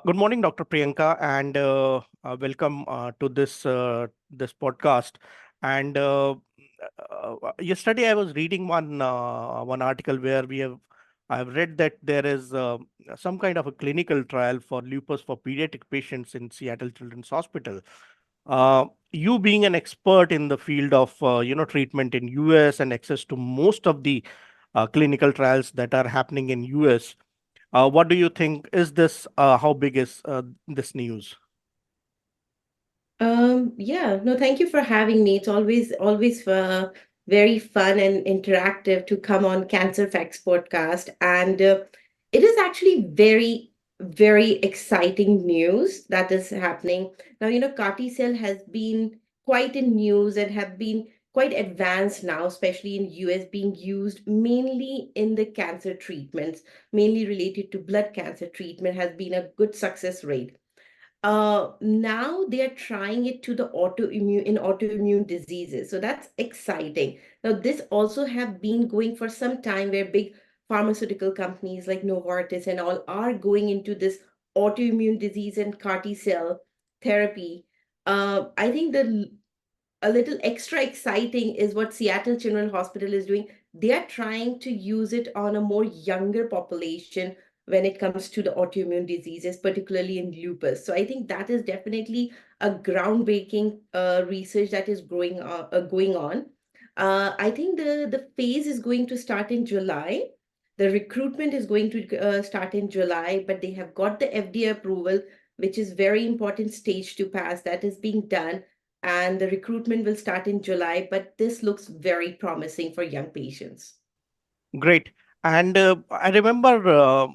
Good morning, Dr. Priyanka, and welcome to this podcast. And yesterday, I was reading one article where I've read that there is some kind of a clinical trial for lupus for pediatric patients in Seattle Children's Hospital. You being an expert in the field of treatment in US and access to most of the clinical trials that are happening in US. What do you think? Is this how big is this news? Yeah, no, thank you for having me. It's always very fun and interactive to come on Cancer Facts podcast. And it is actually very exciting news that is happening. Now, CAR T cell has been quite in news and have been quite advanced now, especially in US, being used mainly in the cancer treatments, mainly related to blood cancer treatment, has been a good success rate. Now they are trying it to the autoimmune diseases. So that's exciting. Now, this also have been going for some time where big pharmaceutical companies like Novartis and all are going into this autoimmune disease and CAR T cell therapy. I think a little extra exciting is what Seattle General Hospital is doing. They are trying to use it on a more younger population when it comes to the autoimmune diseases, particularly in lupus. So I think that is definitely a groundbreaking research that is going on. I think the phase is going to start in July. The recruitment is going to start in July, but they have got the FDA approval, which is very important stage to pass. That is being done, and the recruitment will start in July, but this looks very promising for young patients. Great. And I remember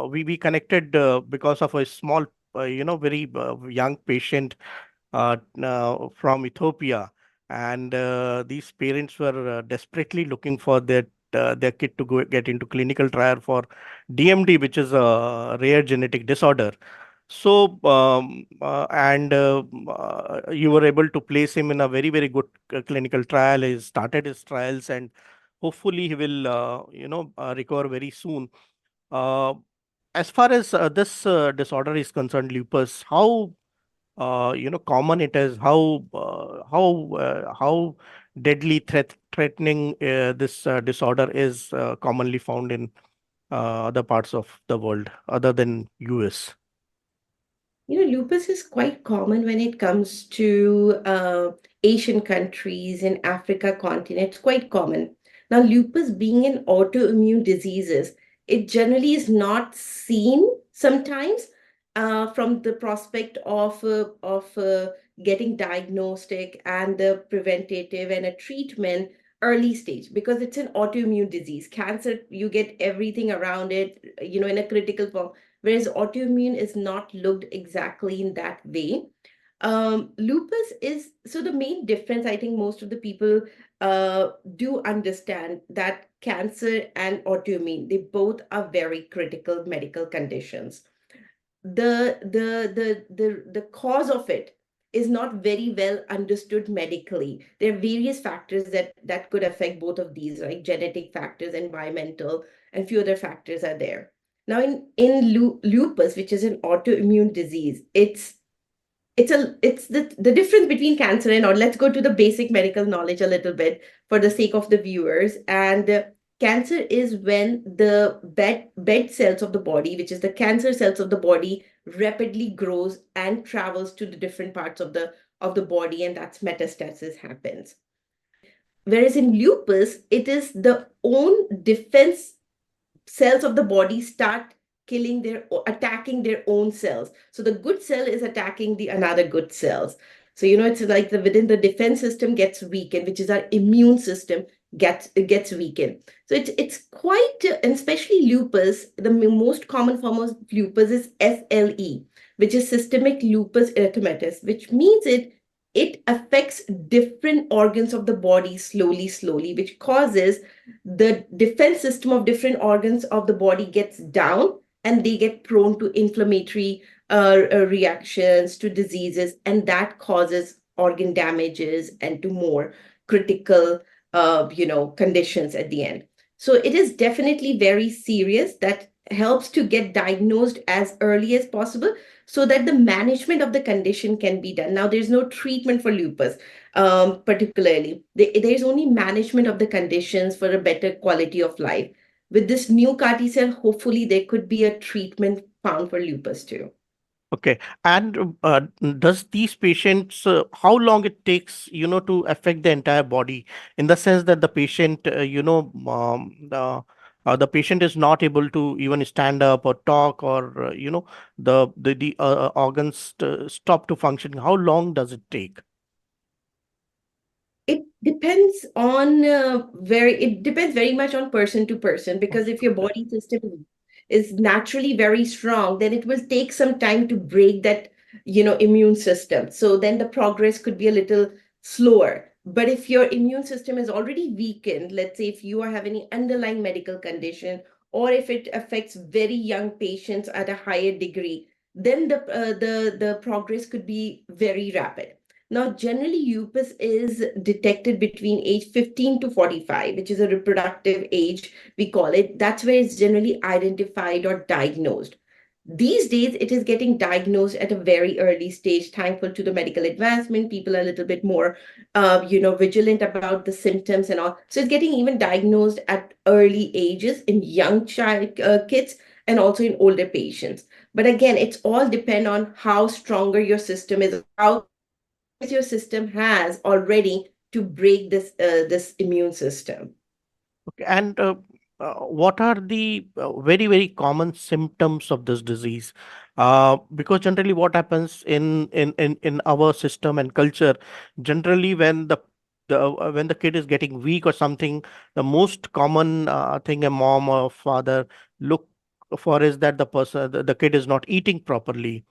we connected because of a small, very young patient from Ethiopia, and these parents were desperately looking for their kid to go get into clinical trial for DMD, which is a rare genetic disorder. So, and you were able to place him in a very good clinical trial. He started his trials, and hopefully he will, recover very soon. Uh, as far as this disorder is concerned, lupus, how common it is, how deadly threatening this disorder is commonly found in other parts of the world other than US. Lupus is quite common when it comes to Asian countries and Africa continent. It's quite common. Now, lupus being an autoimmune diseases, it generally is not seen sometimes from the prospect of getting diagnostic and the preventative and a treatment early stage, because it's an autoimmune disease. Cancer, you get everything around it, in a critical form, whereas autoimmune is not looked exactly in that way. Lupus is, so the main difference, I think most of the people do understand that cancer and autoimmune, they both are very critical medical conditions. The cause of it is not very well understood medically. There are various factors that could affect both of these, like genetic factors, environmental, and few other factors are there. Now, in lupus, which is an autoimmune disease, it's the difference between cancer and, or let's go to the basic medical knowledge a little bit for the sake of the viewers. And cancer is when the bed cells of the body, which is the cancer cells of the body, rapidly grows and travels to the different parts of the body, and that's metastasis happens. Whereas in lupus, it is the own defense cells of the body start attacking their own cells. So the good cell is attacking the another good cells. So it's like within the defense system gets weakened, which is our immune system gets weakened. So it's quite, and especially lupus, the most common form of lupus is SLE, which is systemic lupus erythematosus, which means it affects different organs of the body slowly, which causes the defense system of different organs of the body gets down, and they get prone to inflammatory reactions, to diseases, and that causes organ damages and to more critical conditions at the end. So it is definitely very serious. That helps to get diagnosed as early as possible so that the management of the condition can be done. Now, there's no treatment for lupus, particularly. There's only management of the conditions for a better quality of life. With this new CAR T cell, hopefully there could be a treatment found for lupus too. Okay. And does these patients, how long it takes, to affect the entire body, in the sense that the patient, the patient is not able to even stand up or talk, or, the organs stop to function. How long does it take? It depends on it depends very much on person to person, because if your body system is naturally very strong, then it will take some time to break that, immune system. So then the progress could be a little slower. But if your immune system is already weakened, let's say if you are having any underlying medical condition, or if it affects very young patients at a higher degree, then the progress could be very rapid. Now, generally, lupus is detected between age 15 to 45, which is a reproductive age, we call it. That's where it's generally identified or diagnosed. These days, it is getting diagnosed at a very early stage. Thankful to the medical advancement, people are a little bit more, vigilant about the symptoms and all. So it's getting even diagnosed at early ages in young child kids, and also in older patients. But again, it's all depend on how stronger your system is, how your system has already to break this immune system. Okay. And what are the very, very common symptoms of this disease? Because generally, what happens in our system and culture, generally when when the kid is getting weak or something, the most common thing a mom or father look for is that the kid is not eating properly.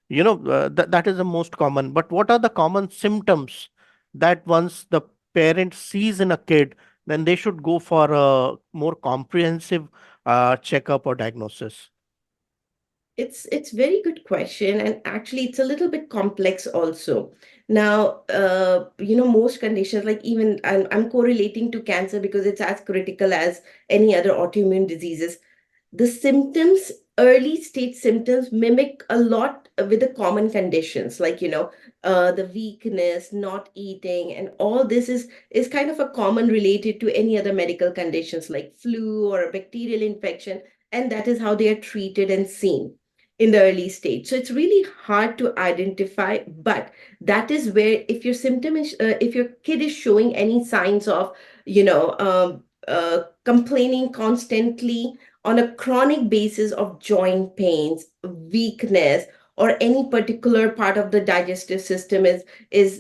That is the most common. But what are the common symptoms that once the parent sees in a kid, then they should go for a more comprehensive checkup or diagnosis? It's very good question, and actually it's a little bit complex also. Now, most conditions, like even I'm correlating to cancer because it's as critical as any other autoimmune diseases. The symptoms, early stage symptoms, mimic a lot with the common conditions, like, the weakness, not eating, and all this is kind of a common related to any other medical conditions like flu or a bacterial infection, and that is how they are treated and seen in the early stage. So it's really hard to identify, but that is where, if your symptom is if your kid is showing any signs of, complaining constantly on a chronic basis of joint pains, weakness, or any particular part of the digestive system is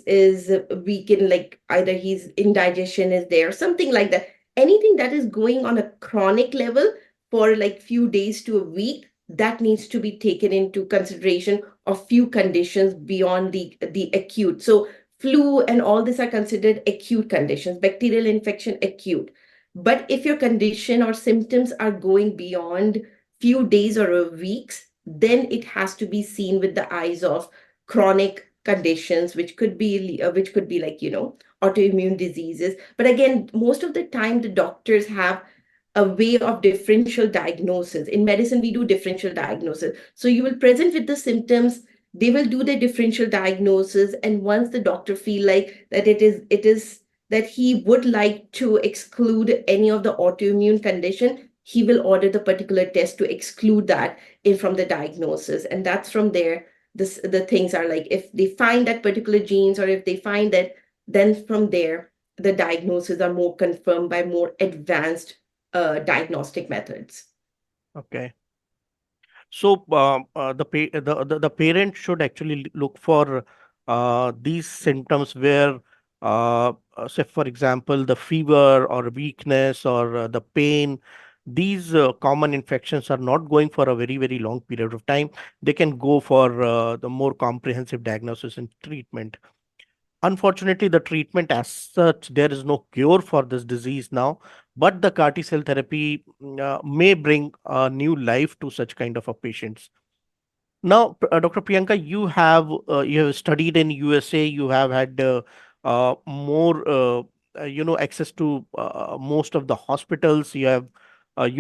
weakened, like either he's indigestion is there, something like that. Anything that is going on a chronic level for like few days to a week, that needs to be taken into consideration of few conditions beyond the acute. So flu and all this are considered acute conditions, bacterial infection acute. But if your condition or symptoms are going beyond few days or weeks, then it has to be seen with the eyes of chronic conditions, which could be like, autoimmune diseases. But again, most of the time the doctors have a way of differential diagnosis. In medicine, we do differential diagnosis. So you will present with the symptoms, they will do their differential diagnosis, and once the doctor feel like that it is that he would like to exclude any of the autoimmune condition, he will order the particular test to exclude that in from the diagnosis. And that's from there, the things are like, if they find that particular genes, or if they find that, then from there, the diagnoses are more confirmed by more advanced diagnostic methods. Okay. So the parent should actually look for these symptoms where, say for example, the fever or weakness or the pain. These common infections are not going for a very, very long period of time. They can go for the more comprehensive diagnosis and treatment. Unfortunately, the treatment as such, there is no cure for this disease now, but the CAR T cell therapy may bring a new life to such kind of a patients. Now, Dr. Priyanka, you have studied in USA. You have had more access to most of the hospitals. You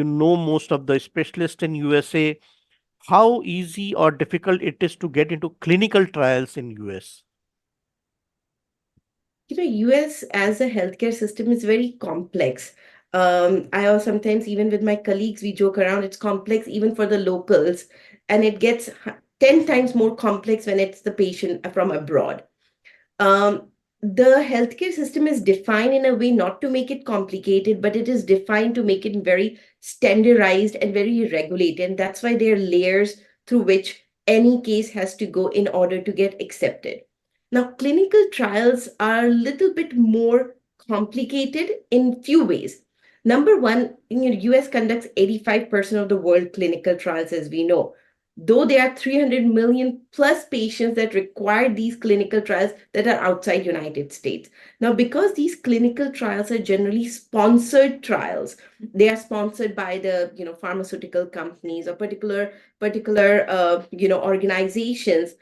know most of the specialists in USA. how easy or difficult it is to get into clinical trials in US? US as a healthcare system is very complex. I also sometimes, even with my colleagues, we joke around, it's complex even for the locals, and it gets 10 times more complex when it's the patient from abroad. um, the healthcare system is defined in a way not to make it complicated, but it is defined to make it very standardized and very regulated. And that's why there are layers through which any case has to go in order to get accepted. Now, clinical trials are a little bit more complicated in few ways. Number one, US conducts 85% of the world clinical trials, as we know, though there are 300 million plus patients that require these clinical trials that are outside United States. Now, because these clinical trials are generally sponsored trials, they are sponsored by the pharmaceutical companies or particular organizations.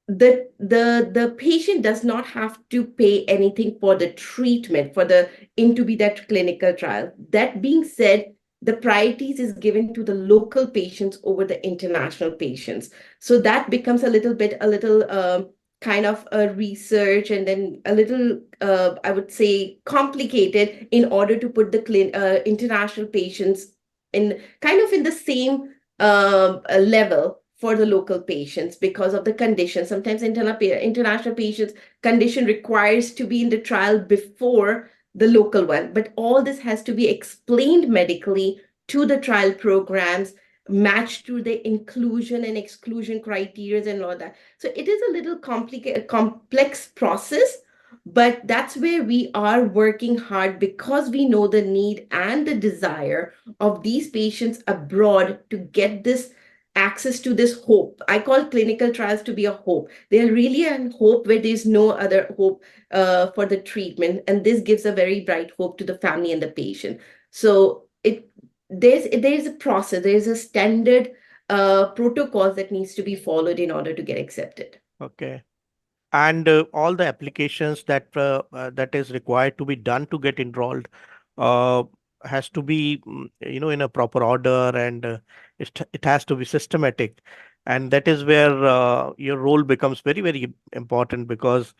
The patient does not have to pay anything for the treatment for the into be that clinical trial. That being said, the priorities is given to the local patients over the international patients, so that becomes a little kind of a research, and then a little I would say complicated in order to put the international patients in kind of in the same level for the local patients because of the condition. Sometimes international patients condition requires to be in the trial before the local one, but all this has to be explained medically to the trial programs, matched to the inclusion and exclusion criteria and all that. So it is a little complicated, complex process, but that's where we are working hard because we know the need and the desire of these patients abroad to get this access to this hope. I call clinical trials to be a hope. They're really a hope where there's no other hope for the treatment, and this gives a very bright hope to the family and the patient. So there's a process, there's a standard protocol that needs to be followed in order to get accepted. Okay. And all the applications that is required to be done to get enrolled uh, has to be in a proper order, and it has to be systematic, and that is where your role becomes very, very important, because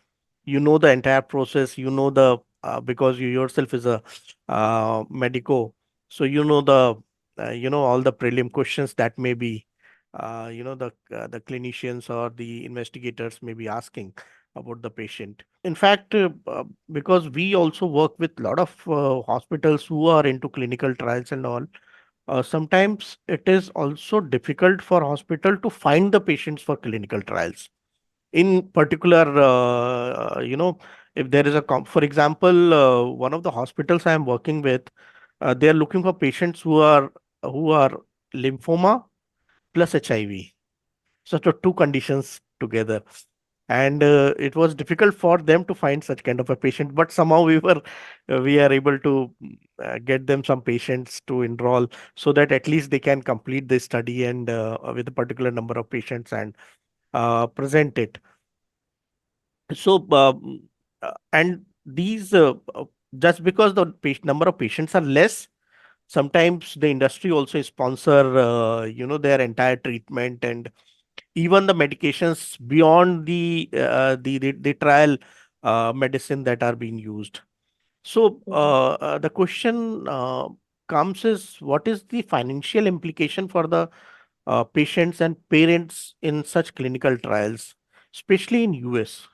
you know the entire process, the because you yourself is a medico, so all the prelim questions that may be the clinicians or the investigators may be asking about the patient. In fact, because we also work with a lot of hospitals who are into clinical trials and all, sometimes it is also difficult for hospital to find the patients for clinical trials. In particular, if there is for example, one of the hospitals I am working with, they are looking for patients who are lymphoma plus HIV, such a two conditions together, and it was difficult for them to find such kind of a patient, but somehow we are able to get them some patients to enroll, so that at least they can complete the study, and with a particular number of patients, and present it. So and these just because the number of patients are less, sometimes the industry also sponsor their entire treatment, and even the medications beyond the trial medicine that are being used. So Mhm. the question comes is, what is the financial implication for the patients and parents in such clinical trials, especially in US?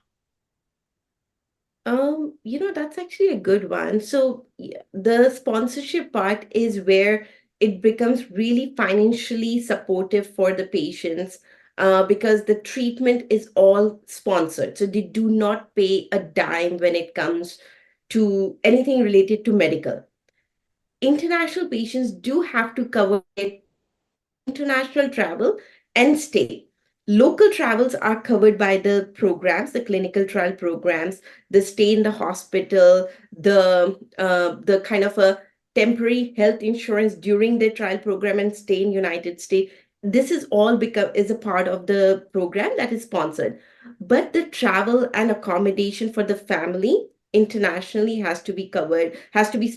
That's actually a good one. So the sponsorship part is where it becomes really financially supportive for the patients, because the treatment is all sponsored. So they do not pay a dime when it comes to anything related to medical. International patients do have to cover their international travel and stay. Local travels are covered by the programs, the clinical trial programs, the stay in the hospital, the kind of a temporary health insurance during the trial program and stay in United States. This is all become is a part of the program that is sponsored. But the travel and accommodation for the family internationally has to be covered, has to be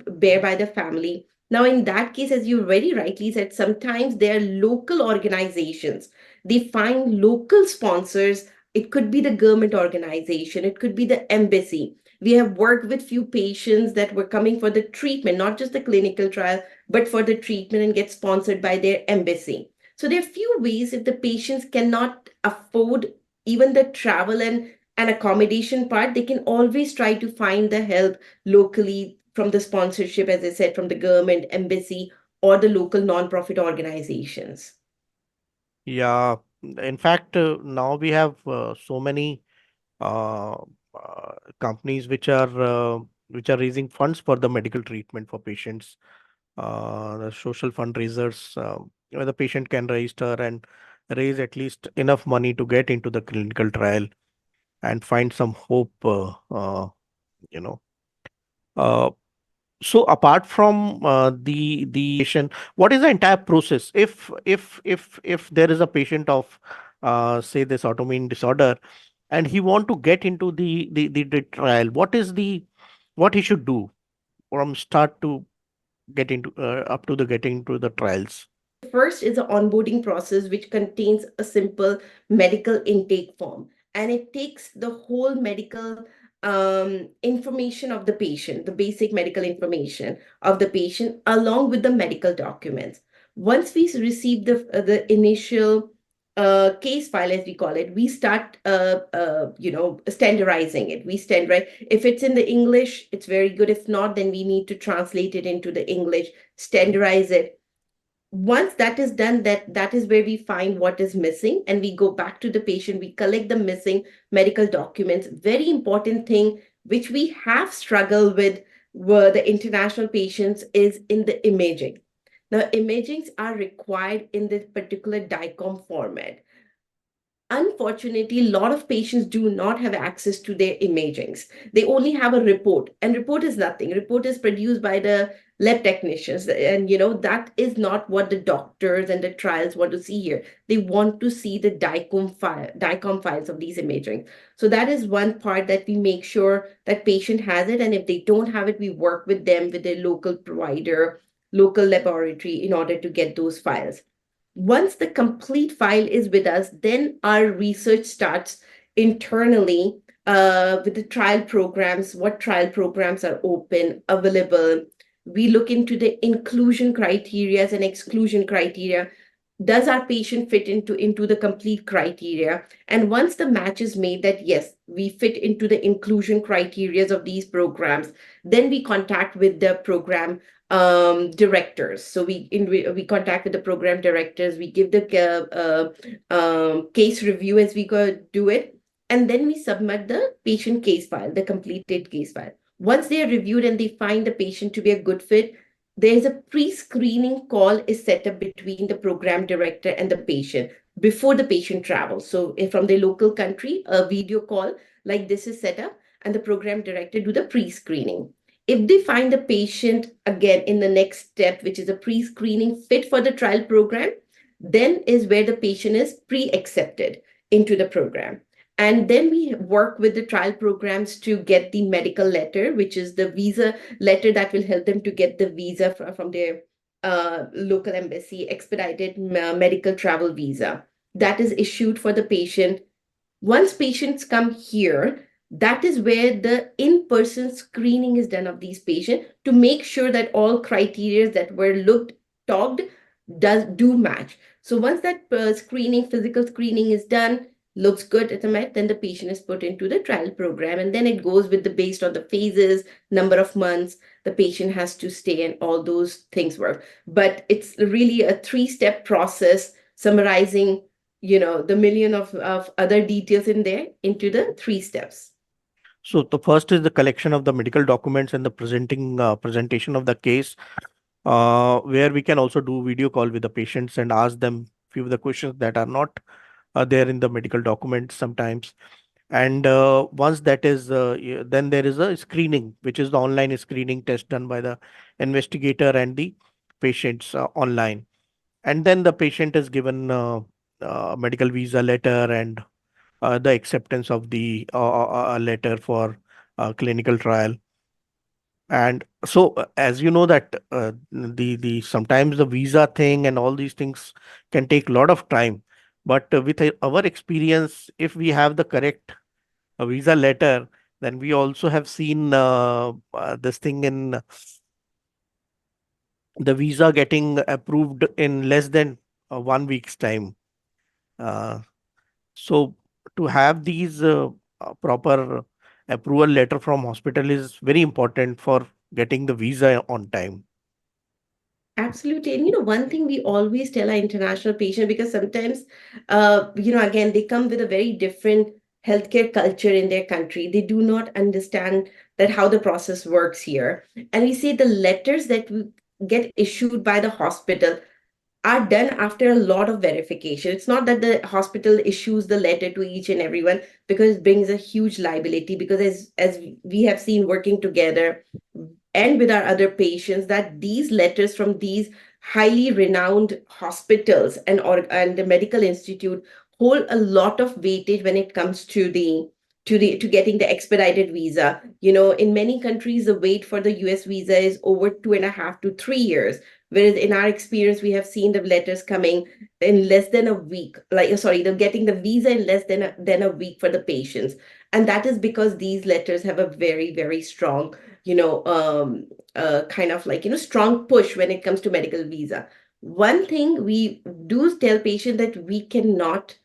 bear by the family. Now, in that case, as you very rightly said, sometimes there are local organizations. They find local sponsors. It could be the government organization, it could be the embassy. We have worked with few patients that were coming for the treatment, not just the clinical trial, but for the treatment and get sponsored by their embassy. So there are few ways if the patients cannot afford even the travel and accommodation part, they can always try to find the help locally from the sponsorship, as I said, from the government, embassy, or the local non-profit organizations. Yeah, in fact, now we have so many uh, companies which are raising funds for the medical treatment for patients. The social fundraisers, where the patient can register and raise at least enough money to get into the clinical trial and find some hope. You know. Uh, so apart from the patient, what is the entire process? If there is a patient of say this autoimmune disorder and he want to get into the trial, what he should do from start to get into up to the getting into the trials? First is the onboarding process, which contains a simple medical intake form, and it takes the whole medical information of the patient, the basic medical information of the patient, along with the medical documents. Once we receive the initial case file, as we call it, we start standardizing it. We standardize. If it's in the English, it's very good. If not, then we need to translate it into the English, standardize it. Once that is done, that is where we find what is missing, and we go back to the patient, we collect the missing medical documents. Very important thing which we have struggled with were the international patients is in the imaging. Now imagings are required in this particular DICOM format. Unfortunately, a lot of patients do not have access to their imagings. They only have a report, and report is nothing. Report is produced by the lab technicians, and that is not what the doctors and the trials want to see here. They want to see the DICOM files of these imaging. So that is one part that we make sure that patient has it, and if they don't have it, we work with them with their local provider, local laboratory in order to get those files. Once the complete file is with us, then our research starts internally with the trial programs, what trial programs are open, available. We look into the inclusion criteria and exclusion criteria. Does our patient fit into the complete criteria? And once the match is made that yes, we fit into the inclusion criteria of these programs, then we contact with the program directors. So we contact with the program directors. We give the case review as we go do it, and then we submit the patient case file, the completed case file. Once they are reviewed and they find the patient to be a good fit, there's a pre-screening call is set up between the program director and the patient before the patient travels. So if from the local country, a video call like this is set up, and the program director do the pre-screening. If they find the patient again in the next step, which is a pre-screening fit for the trial program, then is where the patient is pre-accepted into the program. And then we work with the trial programs to get the medical letter, which is the visa letter that will help them to get the visa from their local embassy, expedited medical travel visa that is issued for the patient. Once patients come here, that is where the in-person screening is done of these patients to make sure that all criteria that were talked do match. So once that physical screening is done, looks good at the met, then the patient is put into the trial program, and then it goes with the based on the phases, number of months the patient has to stay, and all those things work. But it's really a three-step process summarizing the million of other details in there into the three steps. So the first is the collection of the medical documents and the presentation of the case, where we can also do video call with the patients and ask them few of the questions that are not there in the medical documents sometimes. And once that is, then there is a screening, which is the online screening test done by the investigator and the patients online. And then the patient is given medical visa letter and the acceptance of the letter for clinical trial. And so, as you know that the sometimes the visa thing and all these things can take a lot of time. But with our experience, if we have the correct visa letter, then we also have seen this thing in the visa getting approved in less than 1 week's time. Uh, so to have these proper approval letter from hospital is very important for getting the visa on time. Absolutely. And one thing we always tell our international patient, because sometimes, again, they come with a very different healthcare culture in their country. They do not understand that how the process works here. And we say the letters that we get issued by the hospital are done after a lot of verification. It's not that the hospital issues the letter to each and everyone, because it brings a huge liability. Because as we have seen working together and with our other patients, that these letters from these highly renowned hospitals and the medical institute hold a lot of weightage when it comes to getting the expedited visa. In many countries, the wait for the US visa is over 2.5 to 3 years. Whereas in our experience, we have seen the letters coming in less than a week. Like, sorry, they're getting the visa in less than a week for the patients. And that is because these letters have a very, very strong, kind of like, strong push when it comes to medical visa. One thing we do tell patients that we cannot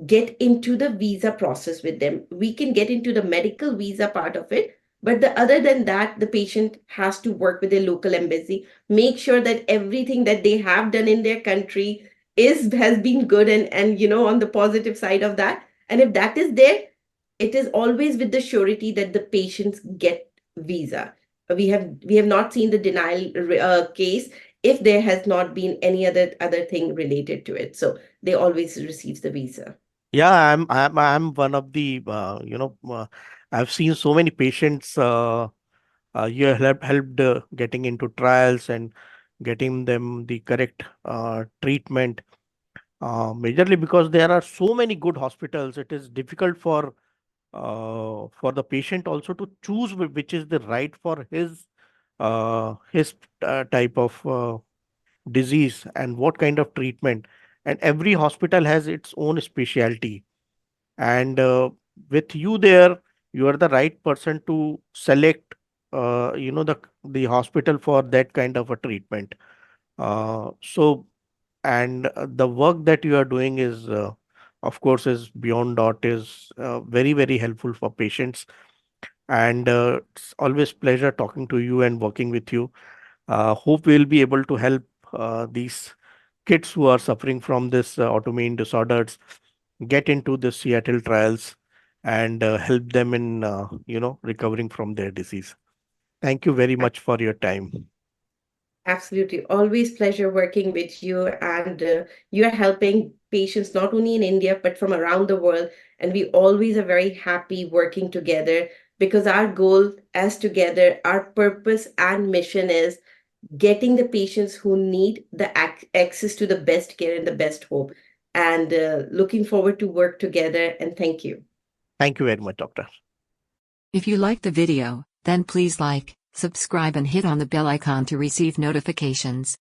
get into the visa process with them. We can get into the medical visa part of it, but other than that, the patient has to work with their local embassy, make sure that everything that they have done in their country is has been good and on the positive side of that. And if that is there, it is always with the surety that the patients get visa. We have not seen the denial case if there has not been any other thing related to it. So they always receives the visa. Yeah, I'm one of the I've seen so many patients you have helped getting into trials and getting them the correct treatment. Majorly because there are so many good hospitals, it is difficult for the patient also to choose which is the right for his type of disease and what kind of treatment. And every hospital has its own specialty. And with you there, you are the right person to select, the hospital for that kind of a treatment. So and the work that you are doing is of course is beyond doubt is very very helpful for patients. And it's always pleasure talking to you and working with you. Hope we'll be able to help these kids who are suffering from this autoimmune disorders get into the Seattle trials and help them in recovering from their disease. Thank you very much for your time. Absolutely. Always pleasure working with you. And you're helping patients not only in India, but from around the world. And we always are very happy working together, because our goal as together, our purpose and mission is getting the patients who need the access to the best care and the best hope. And looking forward to work together. And thank you. Thank you very much, doctor. If you liked the video, then please like, subscribe and hit on the bell icon to receive notifications.